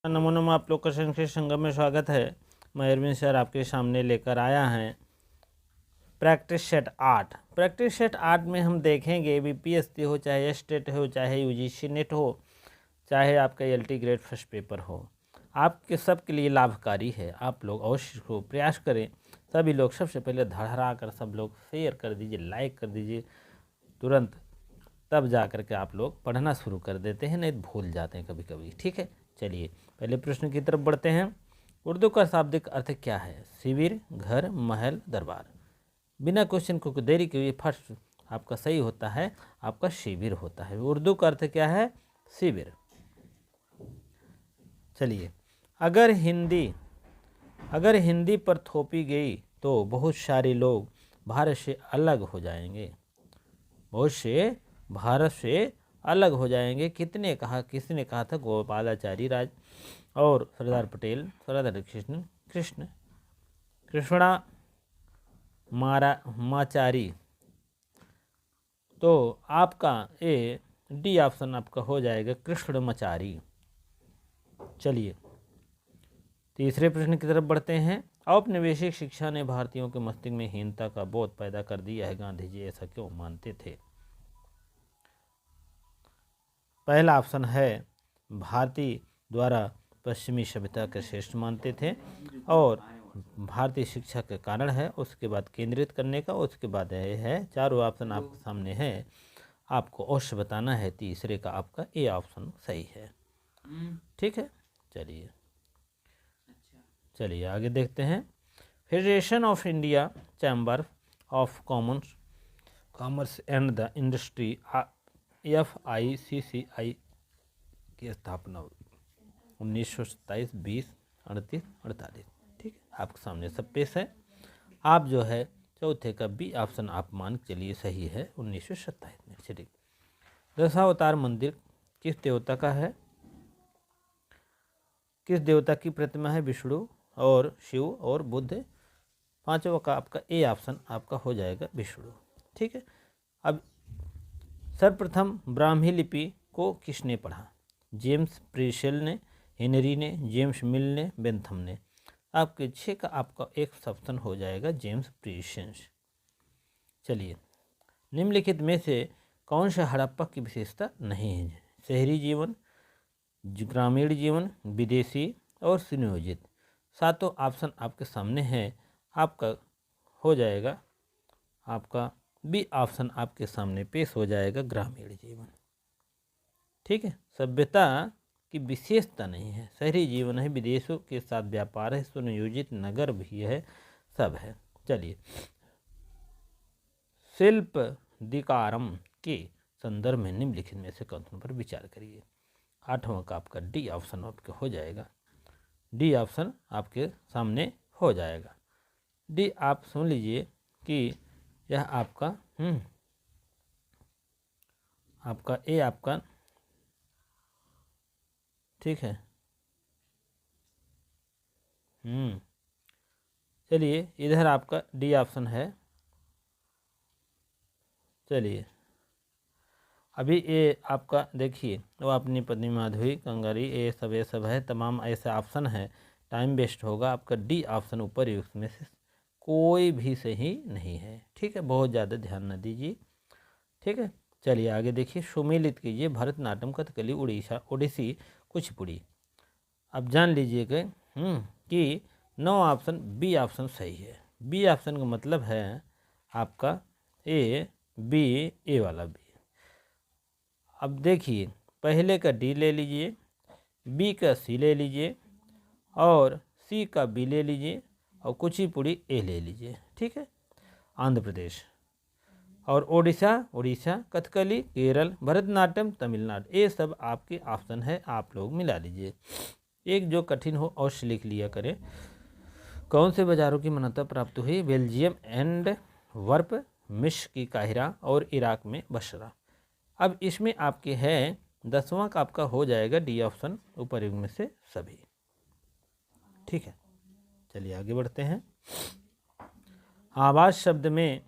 नमो नमः। आप लोग का संस्कृत संगम में स्वागत है। मैं अरविंद सर आपके सामने लेकर आया हैं प्रैक्टिस सेट 8। प्रैक्टिस सेट 8 में हम देखेंगे बीपीएससी हो, चाहे स्टेट हो, चाहे यूजीसी नेट हो, चाहे आपका एलटी ग्रेड फर्स्ट पेपर हो, आपके सब के लिए लाभकारी है। आप लोग अवश्य को प्रयास करें। सभी लोग सबसे पहले धड़ाधड़ा कर सब लोग शेयर कर दीजिए, लाइक कर दीजिए तुरंत, तब जा कर के आप लोग पढ़ना शुरू कर देते हैं, नहीं तो भूल जाते हैं कभी कभी। ठीक है, चलिए पहले प्रश्न की तरफ बढ़ते हैं। उर्दू का शाब्दिक अर्थ क्या है? शिविर, घर, महल, दरबार। बिना क्वेश्चन को देरी के फर्स्ट आपका सही होता है, आपका शिविर होता है। उर्दू का अर्थ क्या है? शिविर। चलिए, अगर हिंदी पर थोपी गई तो बहुत सारे लोग भारत से अलग हो जाएंगे। बहुत से भारत से अलग हो जाएंगे। किसने कहा था? गोपालाचारी राज और सरदार पटेल, सरदार कृष्णा माचारी। तो आपका ए डी ऑप्शन आपका हो जाएगा कृष्णमाचारी। चलिए तीसरे प्रश्न की तरफ बढ़ते हैं। औपनिवेशिक शिक्षा ने भारतीयों के मस्तिष्क में हीनता का बोध पैदा कर दिया है, गांधी जी ऐसा क्यों मानते थे? पहला ऑप्शन है भारतीय द्वारा पश्चिमी सभ्यता के श्रेष्ठ मानते थे, और भारतीय शिक्षा के कारण है। उसके बाद केंद्रित करने का, उसके बाद ये है। चारों ऑप्शन आपके सामने है, आपको अवश्य बताना है। तीसरे का आपका ए ऑप्शन सही है। ठीक है, चलिए आगे देखते हैं। Federation of India chamber of commerce and the industry FICCI की स्थापना 1927, 20, 38, 48। ठीक है, आपके सामने सब पेश है। आप जो है चौथे का बी ऑप्शन आप मान के चलिए सही है, 1927 में। चलिए, दशावतार मंदिर किस देवता का है? किस देवता की प्रतिमा है? विष्णु और शिव और बुद्ध। पांचवा का आपका ए ऑप्शन आपका हो जाएगा विष्णु। ठीक है, अब सर्वप्रथम ब्राह्मी लिपि को किसने पढ़ा? जेम्स प्रीशेल ने, हेनरी ने, जेम्स मिल ने, बेंथम ने। आपके छः का आपका एक ऑप्शन हो जाएगा जेम्स प्रीशेंस। चलिए, निम्नलिखित में से कौन सा हड़प्पा की विशेषता नहीं है? शहरी जीवन, ग्रामीण जीवन, विदेशी और सुनियोजित। सातों ऑप्शन आपके सामने है। आपका हो जाएगा आपका बी ऑप्शन आपके सामने पेश हो जाएगा, ग्रामीण जीवन। ठीक है, सभ्यता की विशेषता नहीं है। शहरी जीवन है, विदेशों के साथ व्यापार है, सुनियोजित नगर भी है, सब है। चलिए, शिल्प दिकारम के संदर्भ में निम्नलिखित में से कथनों पर विचार करिए। आठवां का आपका डी ऑप्शन आपके हो जाएगा। डी ऑप्शन आपके सामने हो जाएगा। डी आप सुन लीजिए कि यह आपका आपका ए आपका ठीक है। चलिए, इधर आपका डी ऑप्शन है। चलिए, अभी ये आपका देखिए, वो अपनी पत्नी माधुरी कंगारी, ये सब है, तमाम ऐसे ऑप्शन है, टाइम वेस्ट होगा। आपका डी ऑप्शन ऊपर युक्त में से कोई भी सही नहीं है। ठीक है, बहुत ज़्यादा ध्यान न दीजिए। ठीक है, चलिए आगे देखिए। सुमेलित कीजिए भरतनाट्यम, कथकली, ओडिसी, कुचिपुड़ी। अब जान लीजिएगा कि 9 ऑप्शन बी ऑप्शन सही है। बी ऑप्शन का मतलब है आपका ए बी, ए वाला बी। अब देखिए, पहले का डी ले लीजिए, बी का सी ले लीजिए, और सी का बी ले लीजिए, और कुचिपुड़ी ए ले लीजिए। ठीक है, आंध्र प्रदेश और उड़ीसा, कथकली केरल, भरतनाट्यम तमिलनाडु, ये सब आपके ऑप्शन है। आप लोग मिला लीजिए, एक जो कठिन हो अवश्य लिख लिया करें। कौन से बाजारों की मान्यता प्राप्त हुई? बेल्जियम एंड वर्प, मिस्र की काहिरा, और इराक में बसरा। अब इसमें आपके है 10वां का आपका हो जाएगा डी ऑप्शन ऊपर में से सभी। ठीक है, चलिए आगे बढ़ते हैं। आवाज शब्द में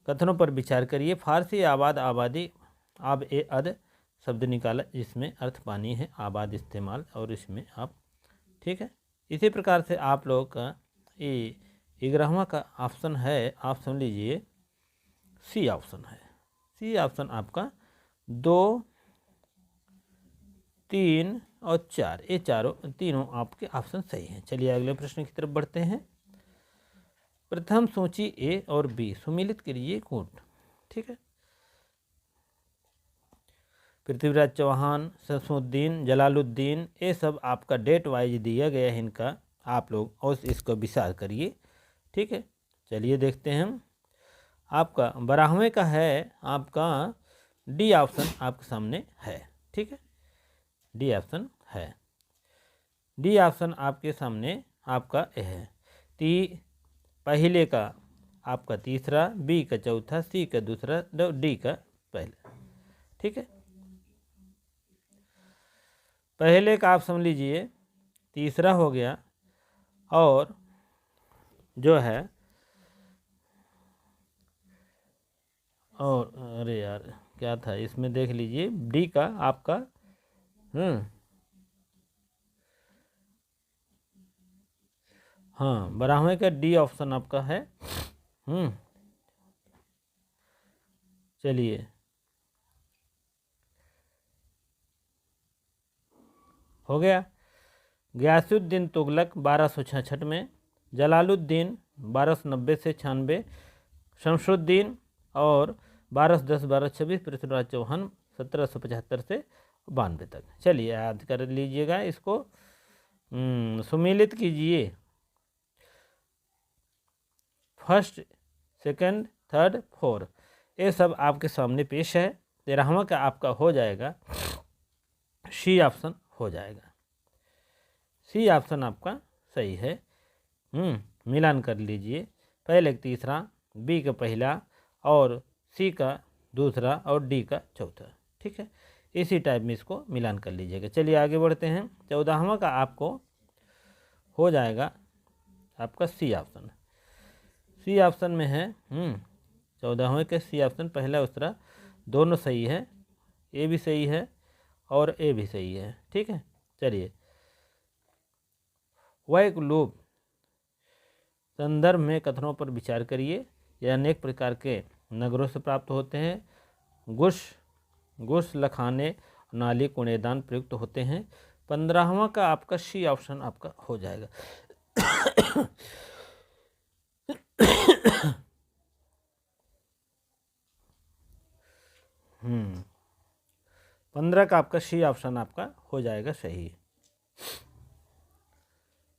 कथनों पर विचार करिए। फारसी आबाद, आबादी, आब ए अद, शब्द निकाला जिसमें अर्थ पानी है, आबाद इस्तेमाल, और इसमें आप, ठीक है। इसी प्रकार से आप लोगों का ये 11वां का ऑप्शन है, आप समझ लीजिए सी ऑप्शन है। सी ऑप्शन आपका 2, 3 और 4, ये तीनों आपके ऑप्शन सही हैं। चलिए अगले प्रश्न की तरफ बढ़ते हैं। प्रथम सूची ए और बी सुमिलित करिए कूट, ठीक है। पृथ्वीराज चौहान, शमसुद्दीन, जलालुद्दीन, ये सब आपका डेट वाइज दिया गया है इनका, आप लोग और इसको विचार करिए, ठीक है। चलिए देखते हैं हम। आपका 12वें का है आपका डी ऑप्शन आपके सामने है, ठीक है। डी ऑप्शन है। डी ऑप्शन आपके सामने आपका है। पहले का आपका तीसरा, बी का चौथा, सी का दूसरा, डी का पहला, ठीक है। पहले का आप समझ लीजिए तीसरा हो गया, और जो है, और अरे यार क्या था इसमें, देख लीजिए डी का आपका हाँ 12वें का डी ऑप्शन आपका है। चलिए हो गया। गयासुद्दीन तुगलक 1266 में, जलालुद्दीन 1290 से 96, शमसुद्दीन और 1210 1226, पृथ्वीराज चौहान 1775 से 92 तक। चलिए याद कर लीजिएगा इसको, सुमिलित कीजिए। फर्स्ट, सेकंड, थर्ड, फोर्थ, ये सब आपके सामने पेश है। 13वां का आपका हो जाएगा सी ऑप्शन हो जाएगा। सी ऑप्शन आपका सही है। मिलान कर लीजिए, पहले का तीसरा, बी का पहला और सी का दूसरा और डी का चौथा, ठीक है। इसी टाइप में इसको मिलान कर लीजिएगा। चलिए आगे बढ़ते हैं। 14वां का आपको हो जाएगा आपका सी ऑप्शन। सी ऑप्शन में है 14वें के सी ऑप्शन, पहला दूसरा दोनों सही है, ए भी सही है और ए भी सही है, ठीक है। चलिए, वैक लोभ संदर्भ में कथनों पर विचार करिए। यह अनेक प्रकार के नगरों से प्राप्त होते हैं। गुश लखाने, नाली, कूड़ेदान प्रयुक्त होते हैं। 15वां का आपका सी ऑप्शन आपका हो जाएगा। 15 का आपका सी ऑप्शन आपका हो जाएगा सही।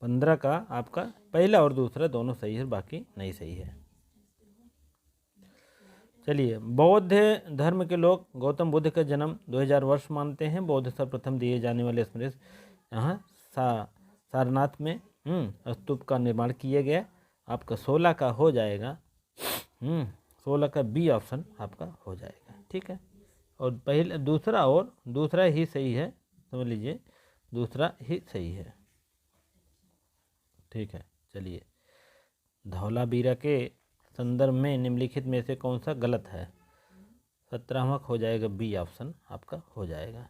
15 का आपका पहला और दूसरा दोनों सही है, बाकी नहीं सही है। चलिए, बौद्ध धर्म के लोग गौतम बुद्ध का जन्म 2000 वर्ष मानते हैं। बौद्ध सर्वप्रथम दिए जाने वाले स्मृति यहाँ सारनाथ में स्तूप का निर्माण किया गया। आपका 16 का हो जाएगा 16 का बी ऑप्शन आपका हो जाएगा, ठीक है। और दूसरा ही सही है, समझ लीजिए दूसरा ही सही है, ठीक है। चलिए, धौलावीरा के संदर्भ में निम्नलिखित में से कौन सा गलत है? 17वां हो जाएगा बी ऑप्शन आपका हो जाएगा।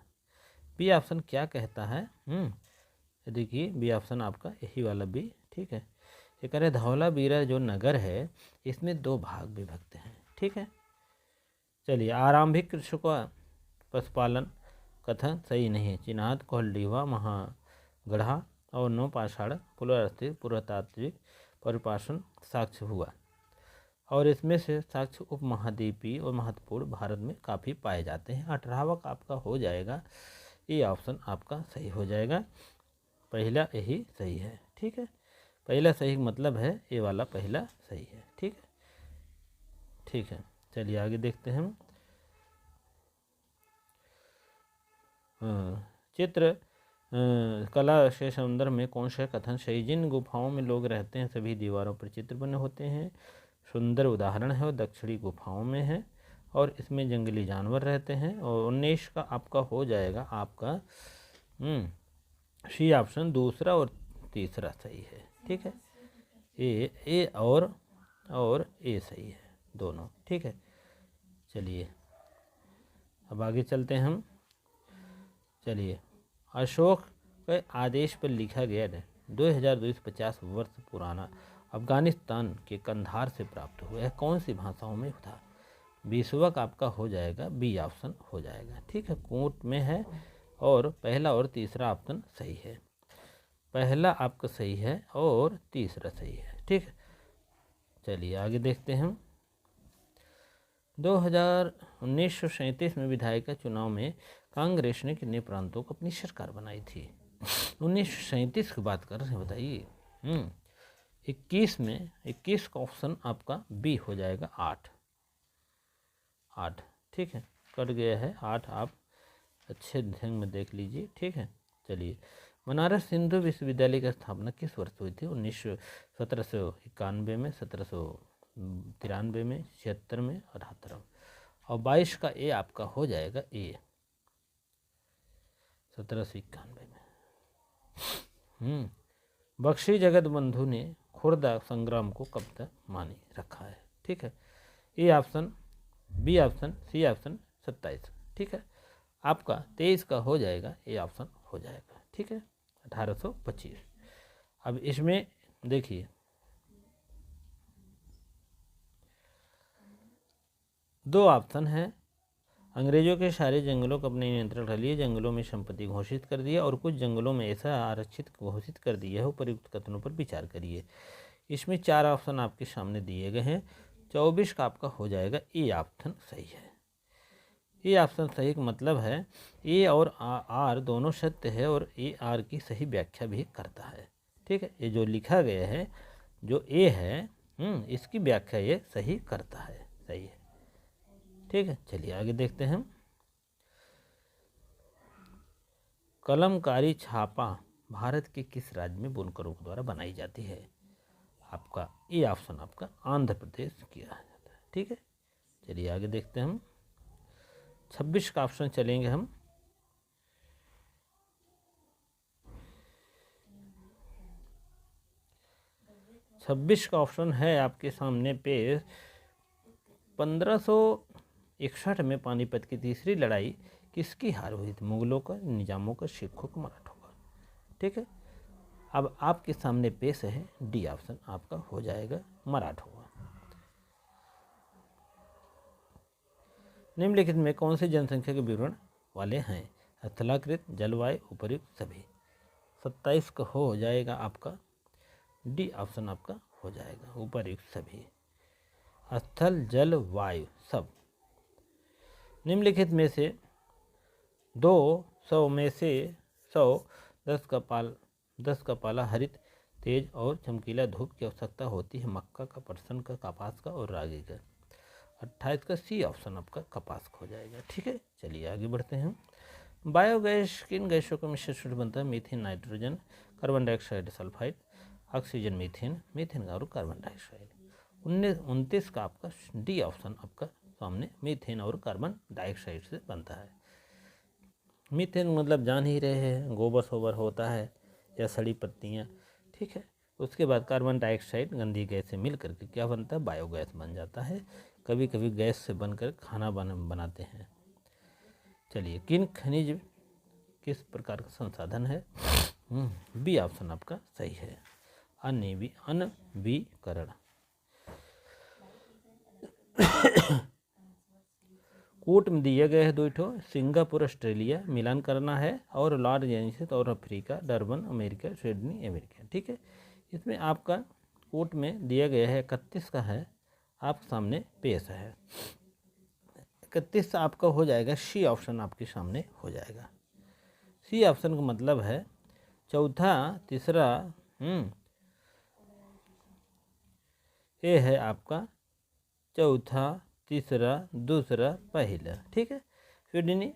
बी ऑप्शन क्या कहता है? देखिए बी ऑप्शन आपका यही वाला बी, ठीक है। ये कह रहे धौलावीरा जो नगर है इसमें 2 भाग विभक्त हैं, ठीक है। चलिए, आरंभिक कृषकों पशुपालन कथन सही नहीं है। चिन्हात, कोहलडीहा, महागढ़ा और नौपाषाण पुनर्स्थित पुरातात्विक परिपाषण साक्ष्य हुआ, और इसमें से साक्ष्य उपमहाद्वीपीय और महत्वपूर्ण भारत में काफ़ी पाए जाते हैं। 18वां का आपका हो जाएगा, ये ऑप्शन आपका सही हो जाएगा। पहला यही सही है, ठीक है। पहला सही मतलब है ये वाला पहला सही है, ठीक है, ठीक है। चलिए आगे देखते हैं। चित्र कला से संदर्भ में कौन सा कथन सही? जिन गुफाओं में लोग रहते हैं सभी दीवारों पर चित्र बने होते हैं। सुंदर उदाहरण है और दक्षिणी गुफाओं में है, और इसमें जंगली जानवर रहते हैं। और 19 का आपका हो जाएगा आपका सी ऑप्शन, दूसरा और तीसरा सही है, ठीक है। ए और ए सही है दोनों, ठीक है। चलिए अब आगे चलते हैं हम। चलिए, अशोक के आदेश पर लिखा गया 2250 वर्ष पुराना अफगानिस्तान के कंधार से प्राप्त हुआ है कौन सी भाषाओं में था? विश्वक आपका हो जाएगा, बी ऑप्शन हो जाएगा। ठीक है, कोट में है और पहला और तीसरा ऑप्शन सही है। पहला आपका सही है और तीसरा सही है। ठीक है, चलिए आगे देखते हैं हम। 1937 में विधायिका चुनाव में कांग्रेस ने कितने प्रांतों को अपनी सरकार बनाई थी? 1937 की बात कर रहे हैं, बताइए। 21 का ऑप्शन आपका बी हो जाएगा, 8। ठीक है, कट गया है 8, आप अच्छे ढंग में देख लीजिए। ठीक है, चलिए, बनारस हिंदू विश्वविद्यालय की स्थापना किस वर्ष हुई थी? 1791 में, 1793 में, 76 में, 78 में। और 22 का ए आपका हो जाएगा ए, 1791 में। बख्शी जगत बंधु ने खुर्दा संग्राम को कब तक मानी रखा है? ठीक है, A option, B option, C option, 27। ठीक है, आपका 23 का हो जाएगा, ए ऑप्शन हो जाएगा। ठीक है, 1825। अब इसमें देखिए, दो ऑप्शन है। अंग्रेजों के सारे जंगलों को अपने नियंत्रण कर लिए, जंगलों में संपत्ति घोषित कर दिया और कुछ जंगलों में ऐसा आरक्षित घोषित कर दिया है, उपयुक्त कथनों पर विचार करिए। इसमें 4 ऑप्शन आपके सामने दिए गए हैं। 24 का आपका हो जाएगा, ए ऑप्शन सही है। ए ऑप्शन सही का मतलब है ए और आर दोनों सत्य है और ए आर की सही व्याख्या भी करता है। ठीक है, ये जो लिखा गया है, जो ए है, इसकी व्याख्या ये सही करता है, सही है। ठीक है, चलिए आगे देखते हैं। कलमकारी छापा भारत के किस राज्य में बुनकरों द्वारा बनाई जाती है? आपका ए ऑप्शन आपका आंध्र प्रदेश किया जाता है। ठीक है, चलिए आगे देखते हैं हम। 26 का ऑप्शन चलेंगे हम। छब्बीस का ऑप्शन है आपके सामने पे 1561 में पानीपत की तीसरी लड़ाई किसकी हार हुई थी? मुगलों का, निजामों का, सिखों का, मराठों का। ठीक है, अब आपके सामने पेश है डी ऑप्शन आपका हो जाएगा, मराठों का। निम्नलिखित में कौन से जनसंख्या के विवरण वाले हैं? स्थलाकृत, जलवायु, उपर्युक्त, सभी। 27 का हो जाएगा आपका डी ऑप्शन आपका हो जाएगा, उपर्युक्त सभी। स्थल, जल, वायु, सब। निम्नलिखित में से 200 में से 100 10 का पाला हरित, तेज और चमकीला धूप की आवश्यकता होती है? मक्का का, पटसन का, कपास का और रागी का। 28 का सी ऑप्शन आपका कपास का हो जाएगा। ठीक है, चलिए आगे बढ़ते हैं। बायोगैस किन गैसों का मिश्रण बनता है? Methane, nitrogen, carbon dioxide, sulphide, oxygen, methane, methane और कार्बन डाइऑक्साइड। 29 का आपका डी ऑप्शन आपका सामने मीथेन और कार्बन डाइऑक्साइड से बनता है। मीथेन मतलब जान ही रहे हैं, गोबर सोबर होता है या सड़ी पत्तियाँ। ठीक है, उसके बाद कार्बन डाइऑक्साइड गंदी गैस से मिल करके क्या बनता है? बायोगैस बन जाता है। कभी कभी गैस से बनकर खाना बनाते हैं। चलिए, किन खनिज किस प्रकार का संसाधन है? बी ऑप्शन आपका सही है, अनवीकरण। कूट में दिए गए हैं 2 ठो, सिंगापुर ऑस्ट्रेलिया मिलान करना है और लॉर्ड एजेंसी और Africa, Durban America, Sydney America. ठीक है, इसमें आपका कूट में दिया गया है 31 का है, आप सामने पेश है। 31 आपका हो जाएगा, सी ऑप्शन आपके सामने हो जाएगा। सी ऑप्शन का मतलब है चौथा, तीसरा, ये है आपका चौथा, तीसरा, दूसरा, पहला। ठीक है, सिडनी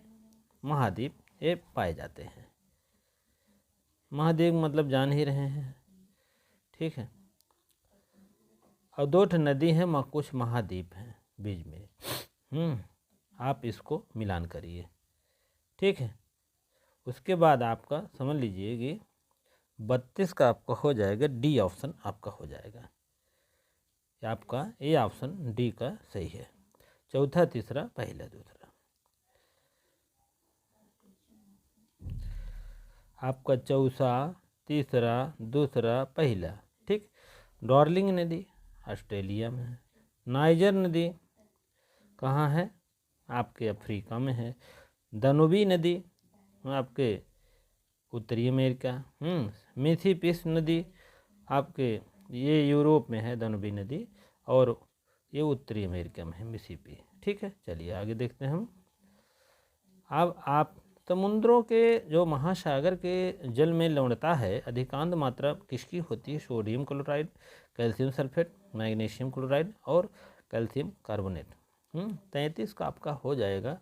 महाद्वीप ये पाए जाते हैं। महाद्वीप मतलब जान ही रहे हैं। ठीक है, और 2 नदी हैं, कुछ महाद्वीप हैं बीच में। आप इसको मिलान करिए। ठीक है, उसके बाद आपका समझ लीजिए कि 32 का आपका हो जाएगा, डी ऑप्शन आपका हो जाएगा। आपका ए ऑप्शन डी का सही है, चौथा, तीसरा, पहला, दूसरा। आपका चौसा, तीसरा, दूसरा, पहला। ठीक। डार्लिंग नदी ऑस्ट्रेलिया में है। नाइजर नदी कहाँ है? आपके अफ्रीका में है। दानुबी नदी आपके उत्तरी अमेरिका। मिसिसिपी नदी आपके ये यूरोप में है दानुबी नदी, और ये उत्तरी अमेरिका में है मिसिसिपी। ठीक है, चलिए आगे देखते हैं हम। अब आप समुद्रों के जो महासागर के जल में लवणता है अधिकांश मात्रा किसकी होती है? Sodium chloride, calcium sulphate, magnesium chloride और कैल्शियम कार्बोनेट। 33 का आपका हो जाएगा।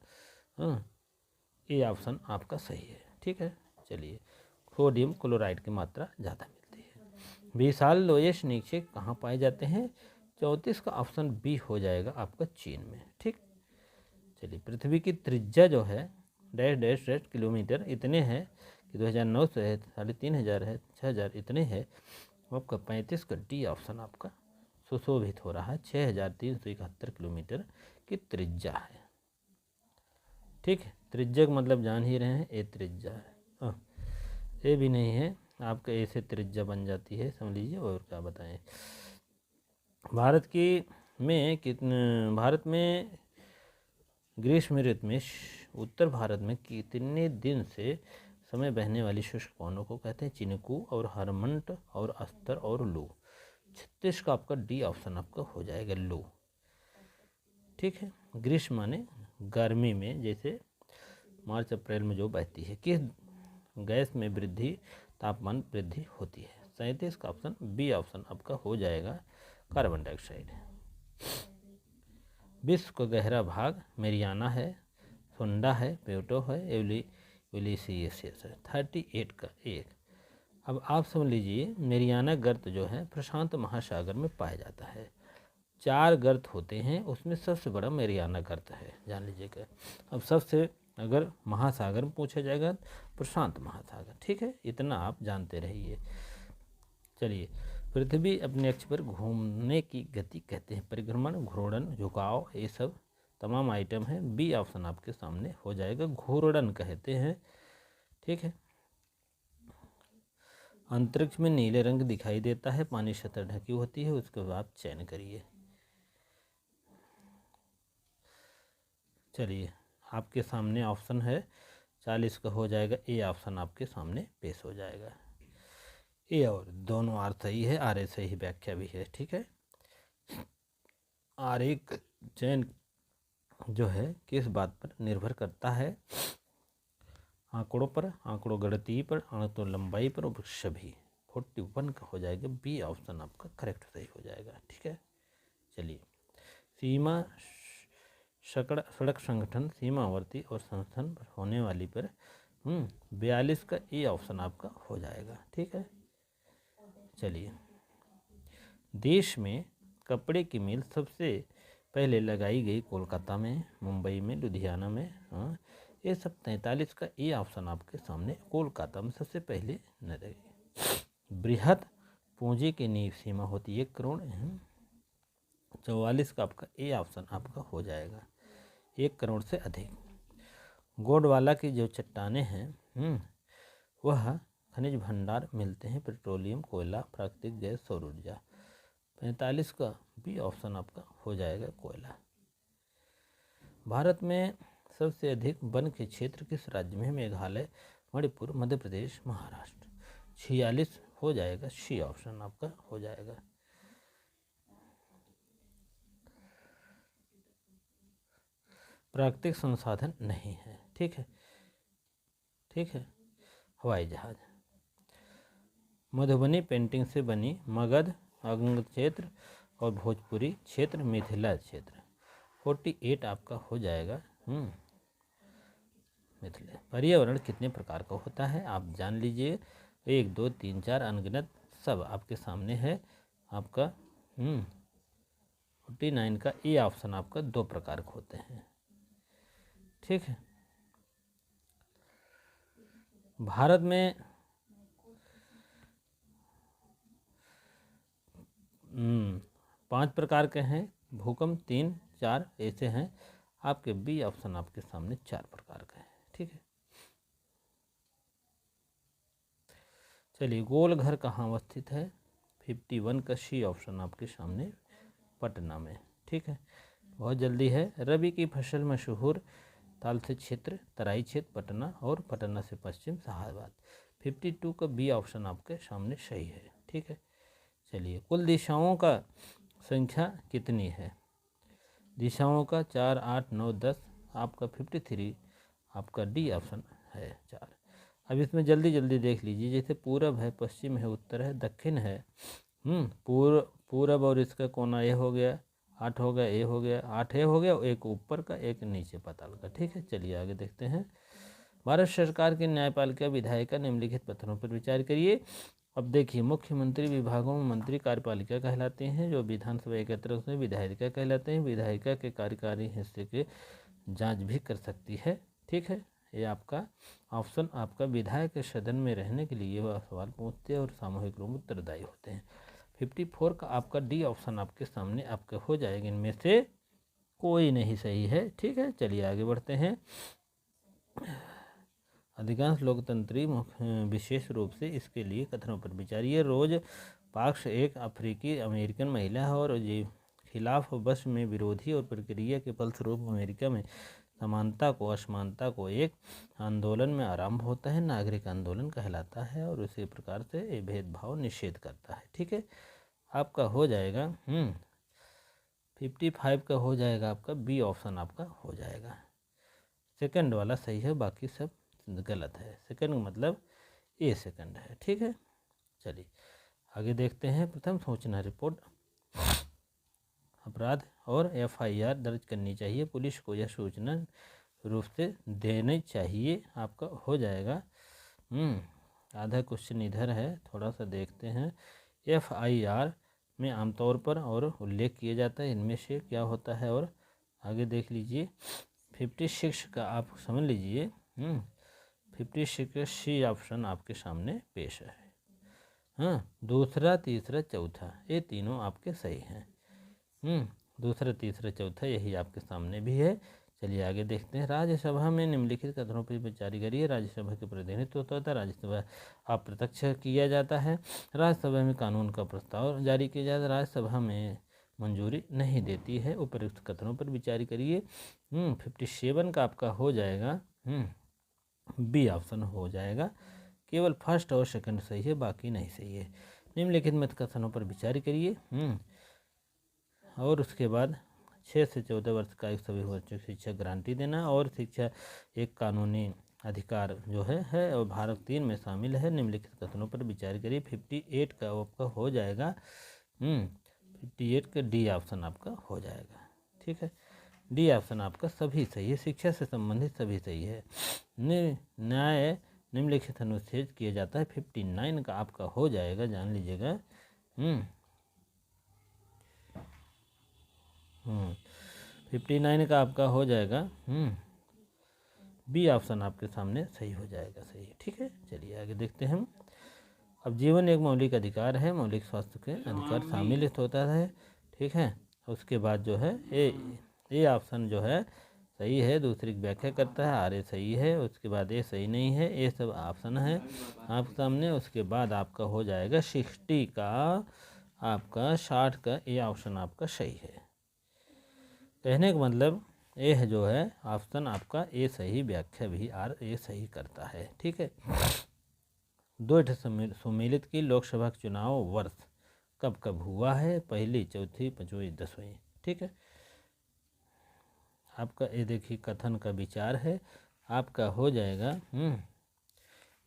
ये ऑप्शन आपका सही है। ठीक है, चलिए सोडियम क्लोराइड की मात्रा ज़्यादा मिलती है। विशाल लोयस नीचे कहाँ पाए जाते हैं? 34 का ऑप्शन बी हो जाएगा आपका चीन में। ठीक, चलिए पृथ्वी की त्रिज्या जो है डैश डैश डैश किलोमीटर इतने हैं कि 2900 है, 3500 है, 6000 इतने है। आपका 35 का डी ऑप्शन आपका सुशोभित हो रहा है। 6371 किलोमीटर की त्रिज्या है। ठीक है, त्रिज्या का मतलब जान ही रहे हैं, ए त्रिज्या है। ए भी नहीं है आपका, ए से त्रिज्या बन जाती है, समझ लीजिए। और क्या बताएं, भारत में ग्रीष्म ऋतु में उत्तर भारत में कितने दिन से समय बहने वाली शुष्क पवनों को कहते हैं? चिनकू और हरमंट और अस्तर और लू। 36 का आपका डी ऑप्शन आपका हो जाएगा, लू। ठीक है, ग्रीष्म माने गर्मी में, जैसे मार्च अप्रैल में जो बहती है। किस गैस में वृद्धि तापमान वृद्धि होती है? 37 का ऑप्शन बी ऑप्शन आपका हो जाएगा, कार्बन डाइऑक्साइड। विश्व का गहरा भाग मेरियाना है, सुंडा है, प्लूटो है, यूलिसियस है। 38 का 1। अब आप समझ लीजिए मेरियाना गर्त जो है प्रशांत महासागर में पाया जाता है। 4 गर्त होते हैं, उसमें सबसे बड़ा मेरियाना गर्त है, जान लीजिएगा। अब सबसे अगर महासागर में पूछा जाएगा प्रशांत महासागर। ठीक है, इतना आप जानते रहिए। चलिए, पृथ्वी अपने अक्ष पर घूमने की गति कहते हैं परिभ्रमण, घूर्णन, झुकाव, ये सब तमाम आइटम है। बी ऑप्शन आपके सामने हो जाएगा, घूर्णन कहते हैं। ठीक है, अंतरिक्ष में नीले रंग दिखाई देता है, पानी सतह ढकी होती है, उसके बाद चयन करिए। चलिए आपके सामने ऑप्शन है 40 का हो जाएगा, ए ऑप्शन आपके सामने पेश हो जाएगा। ए और दोनों आर सही है, आर ए सही व्याख्या भी है। ठीक है, आर एक चयन जो है किस बात पर निर्भर करता है? आंकड़ों पर, आंकड़ों गणितीय पर, आंकड़ों लंबाई पर, और सभी। 41 का हो जाएगा, बी ऑप्शन आपका करेक्ट सही हो जाएगा। ठीक है, चलिए सीमा सड़क संगठन सीमावर्ती और संस्थान पर होने वाली पर 42 का ए ऑप्शन आपका हो जाएगा। ठीक है, चलिए देश में कपड़े की मिल सबसे पहले लगाई गई कोलकाता में, मुंबई में, लुधियाना में। ये सब 43 का ए ऑप्शन आपके सामने कोलकाता में सबसे पहले न लगी। बृहद पूंजी की नींव सीमा होती है 1 करोड़। 44 का आपका ए ऑप्शन आपका हो जाएगा, 1 करोड़ से अधिक। गोंडवाला की जो चट्टानें हैं वह खनिज भंडार मिलते हैं, पेट्रोलियम, कोयला, प्राकृतिक गैस, सौर ऊर्जा। 45 का बी ऑप्शन आपका हो जाएगा, कोयला। भारत में सबसे अधिक वन के क्षेत्र किस राज्य में? मेघालय, मणिपुर, मध्य प्रदेश, महाराष्ट्र। 46 हो जाएगा, सी ऑप्शन आपका हो जाएगा। प्राकृतिक संसाधन नहीं है। ठीक है, ठीक है, हवाई जहाज। मधुबनी पेंटिंग से बनी मगध अंग क्षेत्र और भोजपुरी क्षेत्र, मिथिला क्षेत्र। 48 आपका हो जाएगा, मिथिला। पर्यावरण कितने प्रकार का होता है आप जान लीजिए, 1 2 3 4 अनगिनत सब आपके सामने है। आपका 49 का ए ऑप्शन आपका 2 प्रकार के होते हैं। ठीक है, भारत में 5 प्रकार के हैं, भूकंप 3 4 ऐसे हैं। आपके बी ऑप्शन आपके सामने 4 प्रकार का है। ठीक है, चलिए, गोल घर कहाँ अवस्थित है? 51 का सी ऑप्शन आपके सामने, पटना में। ठीक है, बहुत जल्दी है। रबी की फसल मशहूर ताल से क्षेत्र, तराई क्षेत्र, पटना, और पटना से पश्चिम शाहबाद। 52 का बी ऑप्शन आपके सामने सही है। ठीक है, चलिए, कुल दिशाओं का संख्या कितनी है? दिशाओं का 4, 8, 9, 10। आपका 53 आपका डी ऑप्शन है, 4। अब इसमें जल्दी जल्दी देख लीजिए, जैसे पूरब है, पश्चिम है, उत्तर है, दक्षिण है। पूरब और इसका कोना ए हो गया, 8 हो गया, ए हो गया, 8 ए हो गया, एक ऊपर का एक नीचे पाताल का। ठीक है, चलिए आगे देखते हैं। भारत सरकार की न्यायपालिका विधायिका निम्नलिखित पत्रों पर विचार करिए। अब देखिए, मुख्यमंत्री विभागों में मंत्री कार्यपालिका कहलाते हैं, जो विधानसभा एकत्र से विधायिका कहलाते हैं। विधायिका के कार्यकारी हिस्से के जांच भी कर सकती है। ठीक है, ये आपका ऑप्शन आपका विधायक के सदन में रहने के लिए वह सवाल पूछते हैं और सामूहिक रूप में उत्तरदायी होते हैं। 54 का आपका डी ऑप्शन आपके सामने आपके हो जाएगा, इनमें से कोई नहीं सही है। ठीक है, चलिए आगे बढ़ते हैं। अधिकांश लोकतंत्री विशेष रूप से इसके लिए कथनों पर विचारिए। रोज पार्क्स एक अफ्रीकी अमेरिकन महिला है और खिलाफ बस में विरोधी और प्रक्रिया के फलस्वरूप अमेरिका में समानता को असमानता को एक आंदोलन में आरंभ होता है, नागरिक आंदोलन कहलाता है और उसी प्रकार से ये भेदभाव निषेध करता है। ठीक है, आपका हो जाएगा 55 का हो जाएगा आपका बी ऑप्शन आपका हो जाएगा। सेकंड वाला सही है, बाकी सब गलत है। सेकंड मतलब ए सेकंड है। ठीक है, चलिए आगे देखते हैं। प्रथम सूचना रिपोर्ट, अपराध और एफआईआर दर्ज करनी चाहिए। पुलिस को यह सूचना रूप से देनी चाहिए। आपका हो जाएगा आधा क्वेश्चन इधर है, थोड़ा सा देखते हैं। एफआईआर में आमतौर पर और उल्लेख किया जाता है, इनमें से क्या होता है, और आगे देख लीजिए। 56 का आप समझ लीजिए। 56 सी ऑप्शन आपके सामने पेश है। हाँ, दूसरा, तीसरा, चौथा ये तीनों आपके सही हैं। दूसरा, तीसरा, चौथा यही आपके सामने भी है। चलिए आगे देखते हैं। राज्यसभा में निम्नलिखित कथनों पर विचार करिए। राज्यसभा के प्रतिनिधित्व होता है, राज्यसभा अप्रत्यक्ष किया जाता है। राज्यसभा में कानून का प्रस्ताव जारी किया जाता है, राज्यसभा में मंजूरी नहीं देती है। उपयुक्त कथनों पर विचार करिए। 57 का आपका हो जाएगा बी ऑप्शन हो जाएगा। केवल फर्स्ट और सेकंड सही है, बाकी नहीं सही है। निम्नलिखित मत कथनों पर विचार करिए। और उसके बाद 6 से 14 वर्ष का एक सभी बच्चों को शिक्षा गारंटी देना, और शिक्षा एक कानूनी अधिकार जो है और भारत 3 में शामिल है। निम्नलिखित कथनों पर विचार करिए। 58 का आपका हो जाएगा 58 का डी ऑप्शन आपका हो जाएगा। ठीक है, डी ऑप्शन आपका सभी सही है, शिक्षा से संबंधित सभी सही है। न्याय निम्नलिखित अनुच्छेद किया जाता है। 59 का आपका हो जाएगा, जान लीजिएगा। 59 का आपका हो जाएगा बी ऑप्शन आपके सामने सही हो जाएगा, सही है। ठीक है, चलिए आगे देखते हैं हम। अब जीवन एक मौलिक अधिकार है, मौलिक स्वास्थ्य के अधिकार शामिल होता है। ठीक है, उसके बाद जो है ए ऑप्शन जो है सही है, दूसरी की व्याख्या करता है। आर ए सही है, उसके बाद ए सही नहीं है, ये सब ऑप्शन है आपके सामने। उसके बाद आपका हो जाएगा 60 का आपका 60 का ए ऑप्शन आपका सही है। कहने का मतलब ए जो है ऑप्शन आपका ए सही, व्याख्या भी आर ए सही करता है। ठीक है, 2 सम्मिलित की लोकसभा का चुनाव वर्ष कब कब हुआ है? पहली, चौथी, पांचवी, 10वीं। ठीक है, आपका ये देखिए कथन का विचार है, आपका हो जाएगा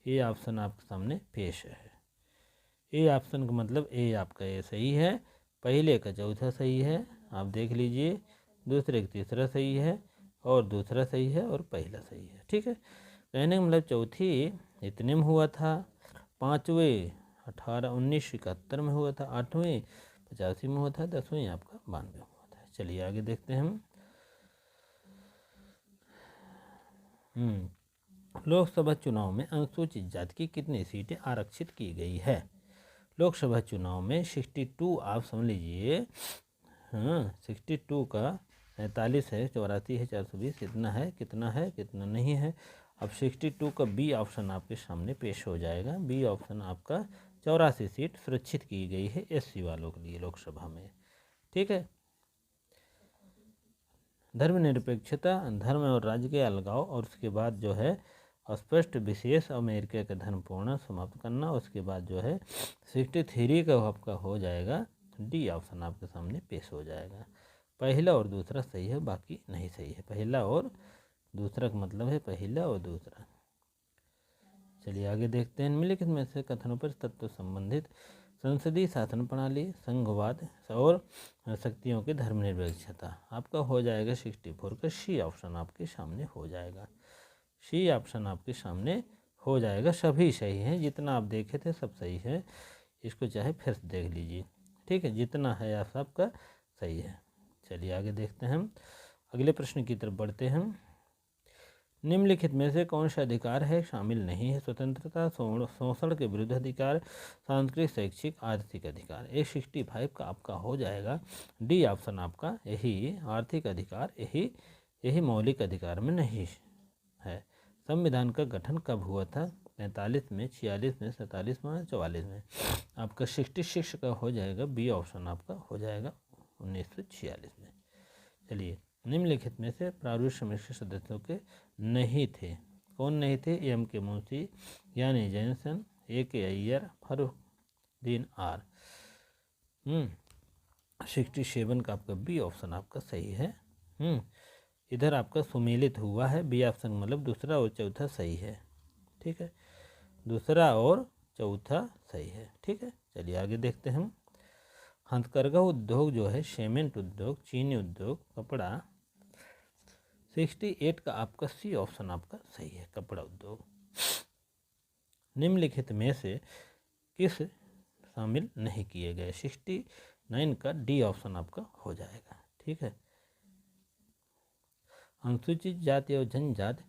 ये ऑप्शन आपके सामने पेश है। ए ऑप्शन का मतलब ए आपका ये सही है, पहले का चौथा सही है, आप देख लीजिए। दूसरे का तीसरा सही है, और दूसरा सही है, और पहला सही है। ठीक है, कहने का मतलब चौथी इतने में हुआ था, पाँचवें 1971 में हुआ था, 8वीं 85 में हुआ था, 10वीं आपका 92 में हुआ था। चलिए आगे देखते हैं हम। लोकसभा चुनाव में अनुसूचित जाति की कितनी सीटें आरक्षित की गई है? लोकसभा चुनाव में 62 आप समझ लीजिए। 62 का 43 है, 84 है, 420 इतना है, कितना है, कितना नहीं है। अब 62 का बी ऑप्शन आपके सामने पेश हो जाएगा। बी ऑप्शन आपका 84 सीट सुरक्षित की गई है एससी वालों के लिए लोकसभा में। ठीक है। धर्मनिरपेक्षता, धर्म और राज्य के अलगाव, और उसके बाद जो है स्पष्ट विशेष अमेरिका का धर्म पूर्ण समाप्त करना। उसके बाद जो है 63 का आपका हो जाएगा डी ऑप्शन आपके सामने पेश हो जाएगा। पहला और दूसरा सही है, बाकी नहीं सही है। पहला और दूसरा का मतलब है पहला और दूसरा। चलिए आगे देखते हैं। निम्नलिखित में से कथनों पर तत्व संबंधित संसदीय शासन प्रणाली, संघवाद और शक्तियों की धर्मनिरपेक्षता आपका हो जाएगा 64 का सी ऑप्शन आपके सामने हो जाएगा। सी ऑप्शन आपके सामने हो जाएगा। सभी सही हैं, जितना आप देखे थे सब सही है। इसको चाहे फिर से देख लीजिए। ठीक है, जितना है आप सबका सही है। चलिए आगे देखते हैं। हम अगले प्रश्न की तरफ बढ़ते हैं। निम्नलिखित में से कौन सा अधिकार है शामिल नहीं है? स्वतंत्रता, शोषण के विरुद्ध अधिकार, सांस्कृतिक, शैक्षिक, आर्थिक अधिकार। 65 का आपका हो जाएगा डी ऑप्शन आपका यही आर्थिक अधिकार, यही मौलिक अधिकार में नहीं है। संविधान का गठन कब हुआ था? 45 में, 46 में, 47 में, 44 में। आपका 66 का हो जाएगा बी ऑप्शन आपका हो जाएगा 1946 में। चलिए, निम्नलिखित में से प्रारूप समिति के सदस्यों के नहीं थे। कौन नहीं थे? एम के मुंशी, यानी जैनसन, ए के अय्यर, फरुद्दीन आर। 67 का आपका बी ऑप्शन आपका सही है। इधर आपका सुमेलित हुआ है बी ऑप्शन, मतलब दूसरा और चौथा सही है। ठीक है, दूसरा और चौथा सही है। ठीक है, चलिए आगे देखते हैं हम। हथकरघा उद्योग जो है, सीमेंट उद्योग, चीनी उद्योग, कपड़ा। 68 का आपका सी ऑप्शन आपका सही है, कपड़ा उद्योग। निम्नलिखित में से किस शामिल नहीं किए गए? 69 का डी ऑप्शन आपका हो जाएगा। ठीक है। अनुसूचित जाति और जनजाति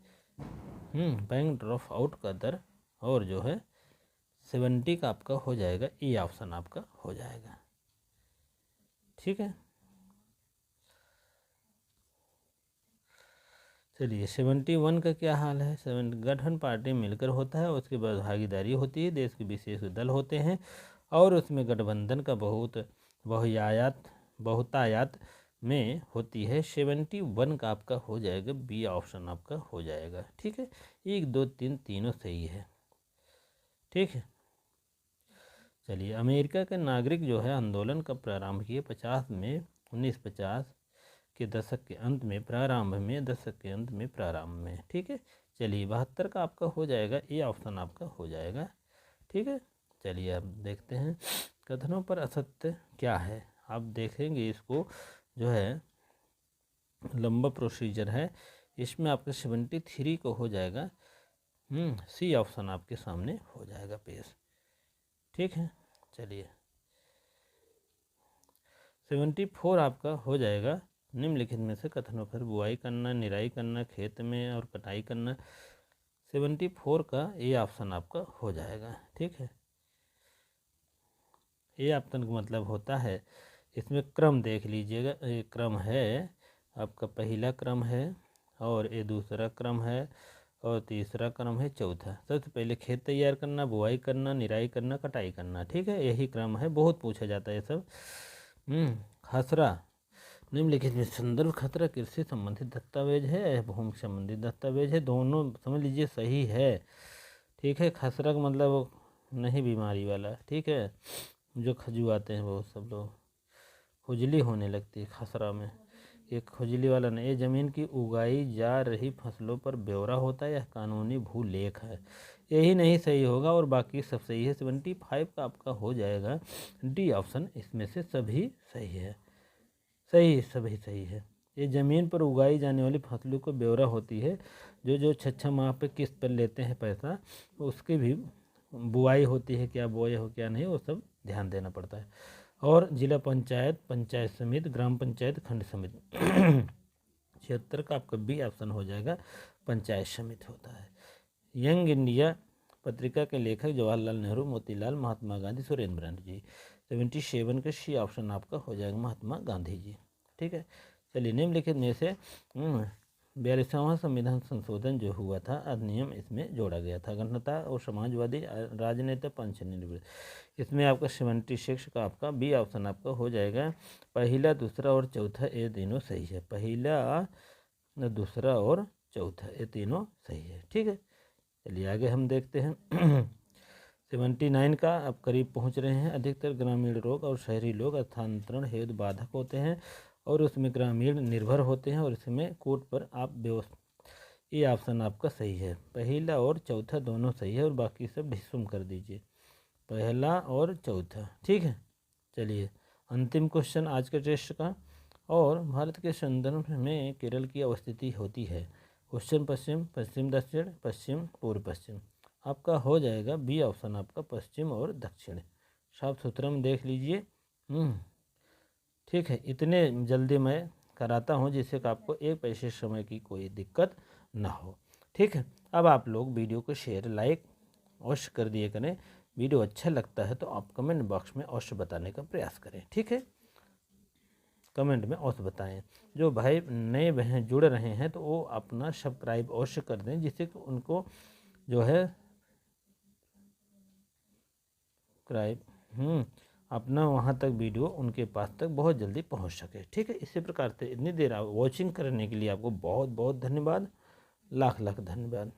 बैंक ड्रॉप आउट का दर, और जो है 70 का आपका हो जाएगा ई ऑप्शन आपका हो जाएगा। ठीक है, चलिए 71 का क्या हाल है? गठन पार्टी मिलकर होता है, उसके बाद भागीदारी होती है, देश के विशेष दल होते हैं, और उसमें गठबंधन का बहुतायात में होती है। 71 का आपका हो जाएगा बी ऑप्शन आपका हो जाएगा। ठीक है, 1 2 3 तीनों सही है। ठीक है, चलिए अमेरिका के नागरिक जो है आंदोलन का प्रारंभ किए 50 में, 1950 के दशक के अंत में, दशक के अंत में, प्रारंभ में। ठीक है, चलिए 72 का आपका हो जाएगा, ये ऑप्शन आपका हो जाएगा। ठीक है, चलिए अब देखते हैं कथनों पर असत्य क्या है। आप देखेंगे इसको जो है लंबा प्रोसीजर है, इसमें आपका 73 को हो जाएगा सी ऑप्शन आपके सामने हो जाएगा पेश। ठीक है, चलिए 74 आपका हो जाएगा निम्नलिखित में से कथनों पर बुआई करना, निराई करना, खेत में और कटाई करना। 74 का ए ऑप्शन आपका हो जाएगा। ठीक है, ए ऑप्शन का मतलब होता है, इसमें क्रम देख लीजिएगा, ये क्रम है आपका, पहला क्रम है और ये दूसरा क्रम है और तीसरा क्रम है चौथा। सबसे पहले खेत तैयार करना, बुआई करना, निराई करना, कटाई करना। ठीक है, यही क्रम है, बहुत पूछा जाता है ये सब। खसरा निम्नलिखित में संदर्भ खतरा कृषि संबंधित दस्तावेज है, भूमि संबंधित दस्तावेज है, दोनों समझ लीजिए सही है। ठीक है, खसरा का मतलब नहीं बीमारी वाला। ठीक है, जो खजुआते हैं वो सब लोग, खुजली होने लगती है खसरा में, ये खुजली वाला नहीं। ये ज़मीन की उगाई जा रही फसलों पर ब्यौरा होता है, यह कानूनी भूलेख है। यही नहीं सही होगा और बाकी सब सही है। 75 का आपका हो जाएगा डी ऑप्शन, इसमें से सभी सही है, सही सभी सही है। ये ज़मीन पर उगाई जाने वाली फसलों को ब्यौरा होती है, जो 6 माह पे किस्त पर लेते हैं पैसा, उसकी भी बुआई होती है, क्या बोए हो क्या नहीं, वो सब ध्यान देना पड़ता है। और जिला पंचायत, पंचायत समिति, ग्राम पंचायत, खंड समिति। 76 का आपका बी ऑप्शन हो जाएगा, पंचायत समिति होता है। यंग इंडिया पत्रिका के लेखक जवाहरलाल नेहरू, मोतीलाल, महात्मा गांधी, सुरेंद्र ब्रह्म जी। 77 का सी ऑप्शन आपका हो जाएगा, महात्मा गांधी जी। ठीक है, चलिए निम्नलिखित में से 42वां संविधान संशोधन जो हुआ था अधिनियम इसमें जोड़ा गया था। गणतंत्र और समाजवादी राजनेता पंचनिर्भर, इसमें आपका 76 का आपका बी ऑप्शन आपका हो जाएगा। पहला, दूसरा और चौथा ये तीनों सही है। पहला, दूसरा और चौथा ये तीनों सही है। ठीक है, चलिए आगे हम देखते हैं। 79 का अब करीब पहुंच रहे हैं। अधिकतर ग्रामीण लोग और शहरी लोग स्थानांतरण हेतु बाधक होते हैं और उसमें ग्रामीण निर्भर होते हैं और इसमें कोर्ट पर आप व्यवस्था, ये ऑप्शन आपका सही है। पहला और चौथा दोनों सही है और बाकी सब ढिसुम कर दीजिए, पहला और चौथा। ठीक है, चलिए अंतिम क्वेश्चन आज के टेस्ट का। और भारत के संदर्भ में केरल की अवस्थिति होती है क्वेश्चन पश्चिम, पश्चिम दक्षिण, पश्चिम पूर्व पश्चिम। आपका हो जाएगा बी ऑप्शन आपका पश्चिम और दक्षिण। साफ सुथरा में देख लीजिए। ठीक है, इतने जल्दी मैं कराता हूँ जिससे कि आपको एक पैसे समय की कोई दिक्कत ना हो। ठीक है, अब आप लोग वीडियो को शेयर लाइक अवश्य कर दिए करें। वीडियो अच्छा लगता है तो आप कमेंट बॉक्स में अवश्य बताने का प्रयास करें। ठीक है, कमेंट में अवश्य बताएं। जो भाई नए बहन जुड़ रहे हैं तो वो अपना सब्सक्राइब अवश्य कर दें जिससे कि उनको जो है सब्सक्राइब अपना वहाँ तक वीडियो उनके पास तक बहुत जल्दी पहुँच सके। ठीक है, इसी प्रकार से इतनी देर आप वॉचिंग करने के लिए आपको बहुत बहुत धन्यवाद, लाख लाख धन्यवाद।